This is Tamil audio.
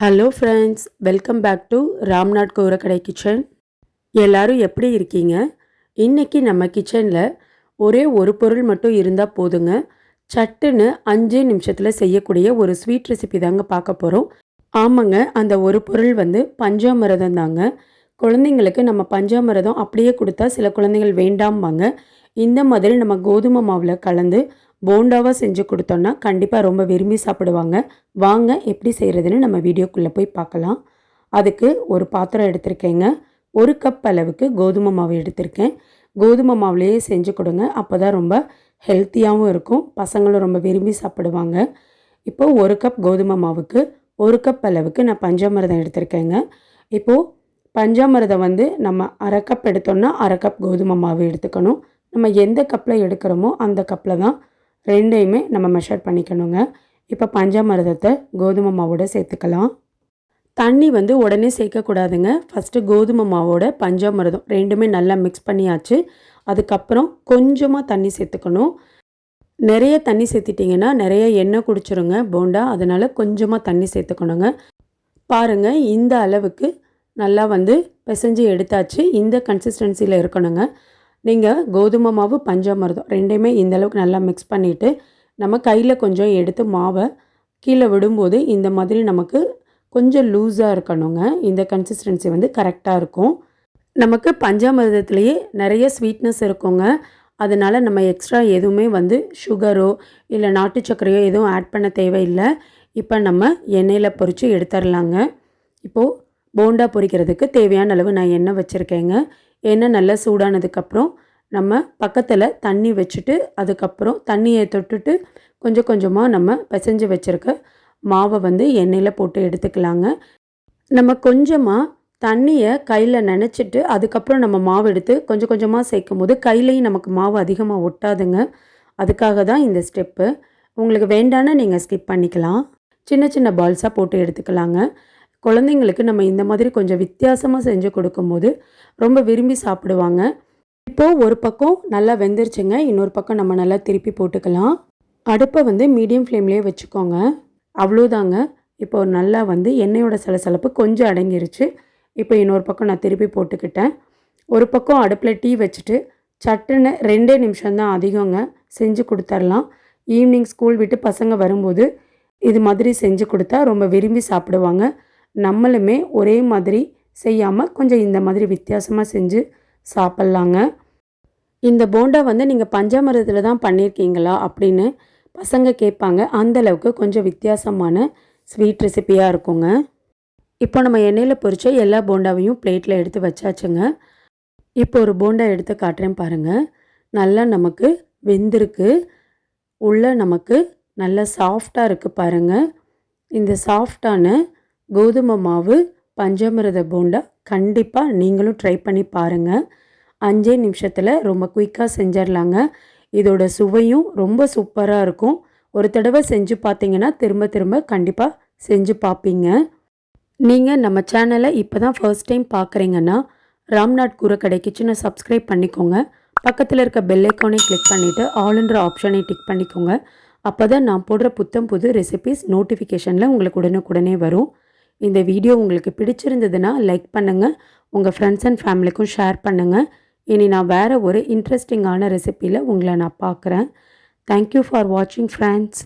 Hello friends, welcome back to Ramnath Korakkadai kitchen. எல்லோரும் எப்படி இருக்கீங்க? இன்றைக்கி நம்ம கிச்சனில் ஒரே ஒரு பொருள் மட்டும் இருந்தால் போதுங்க. சட்டுன்னு 5 நிமிஷத்தில் செய்யக்கூடிய ஒரு ஸ்வீட் ரெசிபி தாங்க பார்க்க போகிறோம். ஆமாங்க, அந்த ஒரு பொருள் பஞ்சாமிர்தம் தாங்க. குழந்தைங்களுக்கு நம்ம பஞ்சாமிர்தம் அப்படியே கொடுத்தா சில குழந்தைகள் வேண்டாம்பாங்க. இந்த மாதிரி நம்ம கோதுமை மாவில் கலந்து போண்டாவாக செஞ்சு கொடுத்தோன்னா கண்டிப்பாக ரொம்ப விரும்பி சாப்பிடுவாங்க. வாங்க எப்படி செய்கிறதுன்னு நம்ம வீடியோக்குள்ளே போய் பார்க்கலாம். அதுக்கு ஒரு பாத்திரம் எடுத்திருக்கேங்க. 1 கப் அளவுக்கு கோதுமை மாவு எடுத்திருக்கேன். கோதுமை மாவுலேயே செஞ்சு கொடுங்க, அப்போ தான் ரொம்ப ஹெல்த்தியாகவும் இருக்கும், பசங்களும் ரொம்ப விரும்பி சாப்பிடுவாங்க. இப்போது 1 கப் கோதுமை மாவுக்கு 1 கப் அளவுக்கு நான் பஞ்சாமிர்தம் எடுத்திருக்கேங்க. இப்போது பஞ்சாமிர்தம் நம்ம 1/2 கப் எடுத்தோன்னா 1/2 கப் கோதுமை மாவு எடுத்துக்கணும். நம்ம எந்த கப்பில் எடுக்கிறோமோ அந்த கப்பில் தான் ரெண்டையுமே நம்ம மெஷர் பண்ணிக்கணுங்க. இப்போ பஞ்சாமிர்தத்தை கோதுமை மாவோட சேர்த்துக்கலாம். தண்ணி உடனே சேர்க்கக்கூடாதுங்க. ஃபஸ்ட்டு கோதுமை மாவோட பஞ்சாமிர்தம் ரெண்டுமே நல்லா மிக்ஸ் பண்ணியாச்சு. அதுக்கப்புறம் கொஞ்சமாக தண்ணி சேர்த்துக்கணும். நிறைய தண்ணி சேர்த்திட்டிங்கன்னா நிறைய எண்ணெய் குடிச்சிருங்க போண்டா, அதனால் கொஞ்சமாக தண்ணி சேர்த்துக்கணுங்க. பாருங்கள், இந்த அளவுக்கு நல்லா பிசைஞ்சு எடுத்தாச்சு. இந்த கன்சிஸ்டன்சியில் இருக்கணுங்க. நீங்கள் கோதுமை மாவு பஞ்சாமிர்தம் ரெண்டையுமே இந்த அளவுக்கு நல்லா மிக்ஸ் பண்ணிவிட்டு நம்ம கையில் கொஞ்சம் எடுத்து மாவை கீழே விடும்போது இந்த மாதிரி நமக்கு கொஞ்சம் லூஸாக இருக்கணுங்க. இந்த கன்சிஸ்டன்சி கரெக்டாக இருக்கும். நமக்கு பஞ்சாமிர்தத்துலேயே நிறைய ஸ்வீட்னஸ் இருக்குங்க. அதனால் நம்ம எக்ஸ்ட்ரா எதுவுமே சுகரோ இல்லை நாட்டு சர்க்கரையோ எதுவும் ஆட் பண்ண தேவையில்லை. இப்போ நம்ம எண்ணெயில் பொரித்து எடுத்துடலாங்க. இப்போது போண்டா பொரிக்கிறதுக்கு தேவையான அளவு நான் எண்ணெய் வச்சுருக்கேங்க. எண்ணெய் நல்லா சூடானதுக்கப்புறம் நம்ம பக்கத்தில் தண்ணி வச்சுட்டு அதுக்கப்புறம் தண்ணியை தொட்டுட்டு கொஞ்சம் கொஞ்சமாக நம்ம பிசைஞ்சு வச்சுருக்க மாவை எண்ணெயில் போட்டு எடுத்துக்கலாங்க. நம்ம கொஞ்சமாக தண்ணியை கையில் நனைச்சிட்டு அதுக்கப்புறம் நம்ம மாவு எடுத்து கொஞ்சம் கொஞ்சமாக சேர்க்கும் போது கையிலையும் நமக்கு மாவு அதிகமாக ஒட்டாதுங்க. அதுக்காக தான் இந்த ஸ்டெப்பு. உங்களுக்கு வேண்டான்னு நீங்கள் ஸ்கிப் பண்ணிக்கலாம். சின்ன சின்ன பால்ஸாக போட்டு எடுத்துக்கலாங்க. குழந்தைங்களுக்கு நம்ம இந்த மாதிரி கொஞ்சம் வித்தியாசமாக செஞ்சு கொடுக்கும்போது ரொம்ப விரும்பி சாப்பிடுவாங்க. இப்போது ஒரு பக்கம் நல்லா வெந்துருச்சுங்க. இன்னொரு பக்கம் நம்ம நல்லா திருப்பி போட்டுக்கலாம். அடுப்பை மீடியம் ஃப்ளேம்லேயே வச்சுக்கோங்க. அவ்வளோதாங்க. இப்போது நல்லா எண்ணெயோட சலசலப்பு கொஞ்சம் அடங்கிருச்சு. இப்போ இன்னொரு பக்கம் நான் திருப்பி போட்டுக்கிட்டேன். ஒரு பக்கம் அடுப்பில் டீ வச்சுட்டு சட்டுன்னு 2 நிமிஷம் தான் அதிகங்க, செஞ்சு கொடுத்துர்லாம். ஈவினிங் ஸ்கூல் விட்டு பசங்க வரும்போது இது மாதிரி செஞ்சு கொடுத்தா ரொம்ப விரும்பி சாப்பிடுவாங்க. நம்மளுமே ஒரே மாதிரி செய்யாமல் கொஞ்சம் இந்த மாதிரி வித்தியாசமாக செஞ்சு சாப்பிட்லாங்க. இந்த போண்டா நீங்கள் பஞ்சாமிர்தத்தில் தான் பண்ணியிருக்கீங்களா அப்படின்னு பசங்க கேட்பாங்க. அந்தளவுக்கு கொஞ்சம் வித்தியாசமான ஸ்வீட் ரெசிப்பியாக இருக்குங்க. இப்போ நம்ம எண்ணெயில் பொரிச்ச எல்லா போண்டாவையும் பிளேட்டில் எடுத்து வச்சாச்சுங்க. இப்போ ஒரு போண்டா எடுத்து காட்டுறேன் பாருங்கள். நல்லா நமக்கு வெந்திருக்கு. உள்ளே நமக்கு நல்லா சாஃப்டாக இருக்குது பாருங்கள். இந்த சாஃப்டான கோதுமை மாவு பஞ்சாமிர்த போண்டா கண்டிப்பாக நீங்களும் ட்ரை பண்ணி பாருங்கள். 5 நிமிஷத்தில் ரொம்ப குயிக்காக செஞ்சிடலாங்க. இதோட சுவையும் ரொம்ப சூப்பராக இருக்கும். ஒரு தடவை செஞ்சு பார்த்தீங்கன்னா திரும்ப திரும்ப கண்டிப்பாக செஞ்சு பார்ப்பீங்க. நீங்கள் நம்ம சேனலை இப்போ தான் ஃபர்ஸ்ட் டைம் பார்க்குறீங்கன்னா ராம்நாத் கூரக்கடை கிச்சனை சப்ஸ்கிரைப் பண்ணிக்கோங்க. பக்கத்தில் இருக்க பெல் ஐக்கானை கிளிக் பண்ணிவிட்டு ஆல்ன்ற ஆப்ஷனை டிக் பண்ணிக்கோங்க. அப்போ தான் நான் போடுற புத்தம் புது ரெசிபிஸ் நோட்டிஃபிகேஷனில் உங்களுக்கு உடனுக்குடனே வரும். இந்த வீடியோ உங்களுக்கு பிடிச்சிருந்ததுன்னா லைக் பண்ணுங்கள். உங்கள் ஃப்ரெண்ட்ஸ் அண்ட் ஃபேமிலிக்கும் ஷேர் பண்ணுங்கள். இனி நான் வேறு ஒரு இன்ட்ரெஸ்டிங்கான ரெசிப்பியில் உங்களை நான் பார்க்குறேன். தேங்க்யூ ஃபார் வாட்சிங் ஃப்ரெண்ட்ஸ்.